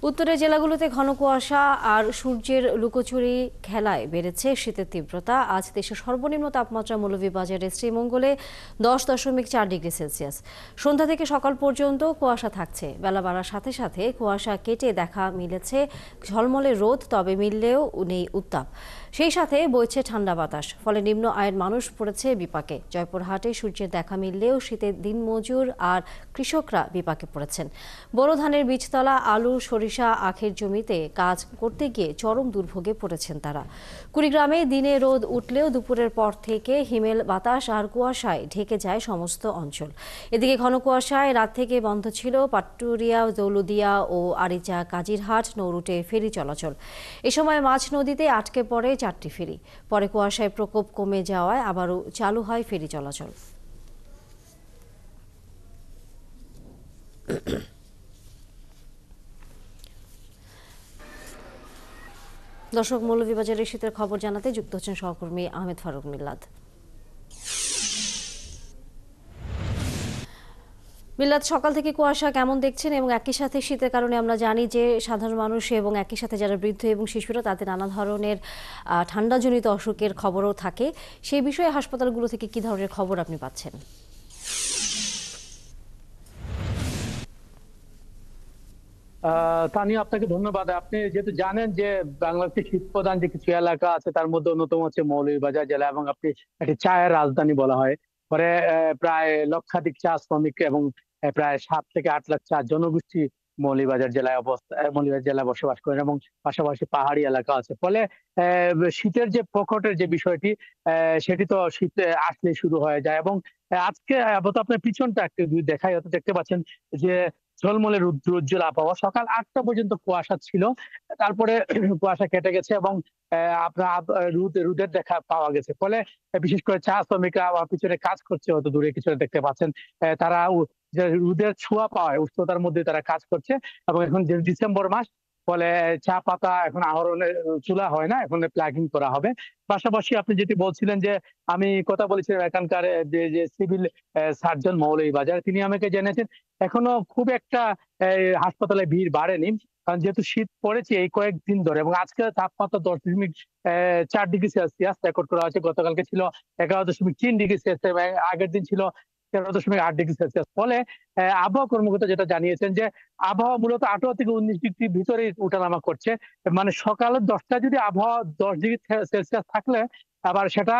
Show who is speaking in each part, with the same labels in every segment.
Speaker 1: উত্তরের জেলাগুলোতে ঘন কুয়াশা আর সূর্যের লুকোচুরি খেলায় বেড়েছে শীতের তীব্রতা। আজ দেশের সর্বনিম্ন তাপমাত্রা মৌলভীবাজারে শ্রীমঙ্গলে 10.4 ডিগ্রি সেলসিয়াস। সন্ধ্যা থেকে সকাল পর্যন্ত কুয়াশা থাকছে। বেলা বাড়ার সাথে সাথে কুয়াশা কেটে দেখা মিলেছে ঝলমলে রোদ, তবে মিললেও নেই উত্তাপ। সেই সাথে বইছে ঠান্ডা বাতাস, ফলে নিম্ন আয়ের মানুষ পড়েছে বিপাকে। জয়পুরহাটে সূর্যের দেখা মিললেও শীতের দিনমজুর আর কৃষকরা বিপাকে পড়েছেন। বোরো ধানের বীজতলা, আলু, সরিষা, আখের জমিতে কাজ করতে গিয়ে চরম দুর্ভোগে পড়েছেন তারা। কুড়িগ্রামে দিনে রোদ উঠলেও দুপুরের পর থেকে হিমেল বাতাস আর কুয়াশায় ঢেকে যায় সমস্ত অঞ্চল। এদিকে ঘন কুয়াশায় রাত থেকে বন্ধ ছিল পাটুরিয়া, দৌলুদিয়া ও আরিচা কাজিরহাট নৌরুটে ফেরি চলাচল। এ সময় মাঝ নদীতে আটকে পড়ে 4টি ফেরি। পরে কুয়াশায় প্রকোপ কমে যাওয়ায় আবারও চালু হয় ফেরি চলাচল। দর্শক, মৌলভীবাজারের শীতের খবর জানাতে যুক্ত হচ্ছেন সহকর্মী আহমেদ ফারুক মিল্লাদ। মিল্লাদ, সকাল থেকে কুয়াশা কেমন দেখছেন? এবং একই সাথে শীতের কারণে আমরা জানি যে সাধারণ মানুষ এবং একই সাথে যারা বৃদ্ধ এবং শিশুরা, তাদের নানা ধরনের ঠান্ডাজনিত অসুখের খবরও থাকে। সেই বিষয়ে হাসপাতালগুলো থেকে কি ধরনের খবর আপনি পাচ্ছেন?
Speaker 2: তানিয়া, আপনাকে ধন্যবাদ। আপনি যেহেতু জানেন যে বাংলাদেশের শীত প্রধান যে কিছু এলাকা আছে তার মধ্যে অন্যতম হচ্ছে মৌলভীবাজার জেলা, এবং আপনি একটি চায়ের রাজধানী বলা হয়। পরে প্রায় লক্ষাধিক চা শ্রমিক এবং প্রায় 7 থেকে 8 লাখ চা জনগোষ্ঠী মৌলভীবাজার জেলায় বসবাস করেন, এবং পাশাপাশি পাহাড়ি এলাকা আছে। ফলে শীতের যে প্রকটের যে বিষয়টি, সেটি তো শীত আসলে শুরু হয়ে যায়। এবং আজকে আপাতত আপনার পিছনটা একটু যদি দেখাই, হয়তো দেখতে পাচ্ছেন যে ঝলমলে রৌদ্রোজ্জ্বল আবহাওয়া। সকাল 8টা পর্যন্ত কুয়াশা ছিল, তারপরে কুয়াশা কেটে গেছে এবং আপনার রোদের দেখা পাওয়া গেছে। ফলে বিশেষ করে চা শ্রমিকরা আমার পিছনে কাজ করছে, হয়তো দূরে কিছুটা দেখতে পাচ্ছেন। তারা যে রোদের ছোঁয়া পাওয়ায় উষ্ণতার মধ্যে তারা কাজ করছে। এবং এখন যে ডিসেম্বর মাস, ফলে চা পাতা এখন আহরণের চুলা হয় না, এখন প্লাগিং করা হবে। পাশাপাশি আপনি যেটি বলছিলেন যে আমি কথা বলেছিলাম এখানকার যে সিভিল সার্জন মৌলভীবাজার, তিনি আমাকে জেনেছেন এখনো খুব একটা হাসপাতালে ভিড় বাড়েনি, কারণ যেহেতু শীত পড়েছে এই কয়েকদিন ধরে। এবং আজকে তাপমাত্রা 10.4 ডিগ্রি সেলসিয়াস রেকর্ড করা হয়েছে। গতকালকে ছিল 11.3 ডিগ্রি সেলসিয়াস, এবং আগের দিন ছিল 13.8 ডিগ্রি সেলসিয়াস। ফলে আবহাওয়া কর্মকর্তা যেটা জানিয়েছেন যে আবহাওয়া মূলত 18 থেকে 19 ডিগ্রির ভিতরে উঠানামা করছে। মানে সকাল 10টায় যদি আবহাওয়া 10 ডিগ্রি সেলসিয়াস থাকলে, আবার সেটা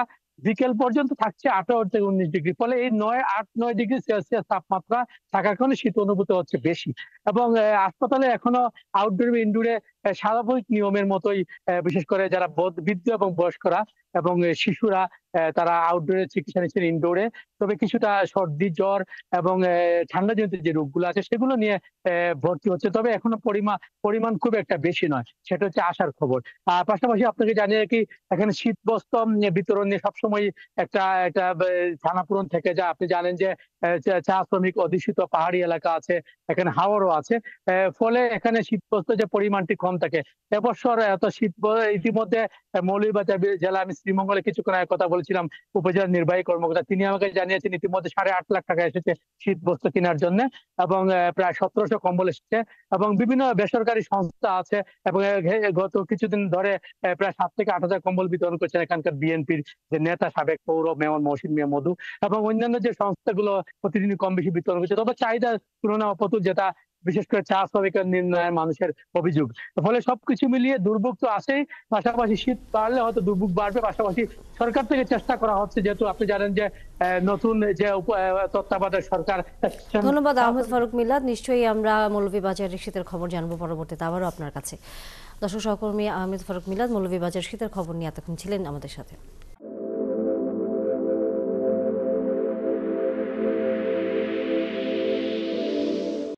Speaker 2: বিকেল পর্যন্ত থাকছে 18 থেকে 19 ডিগ্রি। ফলে এই 8-9 ডিগ্রি সেলসিয়াস তাপমাত্রা থাকার কারণে শীত অনুভূত হচ্ছে বেশি। এবং হাসপাতালে এখনো আউটডোর ইনডোরে স্বাভাবিক নিয়মের মতোই, বিশেষ করে যারা বৃদ্ধ এবং বয়স্করা এবং শিশুরা, তারা আউটডোরে চিকিৎসা নিচ্ছেন ইনডোরে। তবে কিছুটা সর্দি, জ্বর এবং ঠান্ডাজনিত যে রোগগুলো আছে সেগুলো নিয়ে ভর্তি হচ্ছে। তবে এখনো পরিমাণ খুব একটা বেশি নয়, সেটা হচ্ছে আশার খবর। পাশাপাশি আপনাকে জানিয়ে কি, এখানে শীত বস্ত্র বিতরণ নিয়ে সবসময় একটা একটা টানাপোড়েন থেকে যায়। আপনি জানেন যে চা শ্রমিক অধ্যুষিত পাহাড়ি এলাকা আছে, এখানে হাওরও আছে। ফলে এখানে শীতবস্ত্র যে পরিমাণটি কম থাকে। এবছর এত শীত ইতিমধ্যে মৌলভীবাজার জেলা, আমি শ্রীমঙ্গলে কিছুক্ষণ আগে কথা বলেছিলাম উপজেলা নির্বাহী কর্মকর্তা, তিনি আমাকে জানিয়েছেন ইতিমধ্যে 8.5 লাখ টাকা এসেছে শীতবস্ত্র কেনার জন্য, এবং প্রায় 1700 কম্বল এসেছে। এবং বিভিন্ন বেসরকারি সংস্থা আছে, এবং গত কিছুদিন ধরে প্রায় 7 থেকে 8 হাজার কম্বল বিতরণ করছেন এখানকার বিএনপির যে নেতা, সাবেক পৌর মেয়র মহসিন মিয়া মধু, এবং অন্যান্য যে সংস্থাগুলো প্রতিদিন কম বেশি বিতরণ করছে। তবে চাহিদার তুলনায় অপ্রতুল, যেটা বিশেষ করে চা শ্রমিকের নির্ণয়ের মানুষের অভিযোগ। ফলে সবকিছু মিলিয়ে দুর্ভোগ তো আছেই, পাশাপাশি শীত বাড়লে হয়তো দুর্ভোগ বাড়বে। পাশাপাশি সরকার থেকে চেষ্টা করা হচ্ছে, যেহেতু আপনি জানেন যে নতুন যে তত্ত্বাবধায়ক সরকার।
Speaker 1: ধন্যবাদ আহমেদ ফারুক মিল্লাদ। নিশ্চয়ই আমরা মৌলভীবাজারের শীতের খবর জানবো পরবর্তীতে আবারও আপনার কাছে। দর্শক, সহকর্মী আহমেদ ফারুক মিল্লাদ মৌলভীবাজার শীতের খবর নিয়ে এতক্ষণ ছিলেন আমাদের সাথে।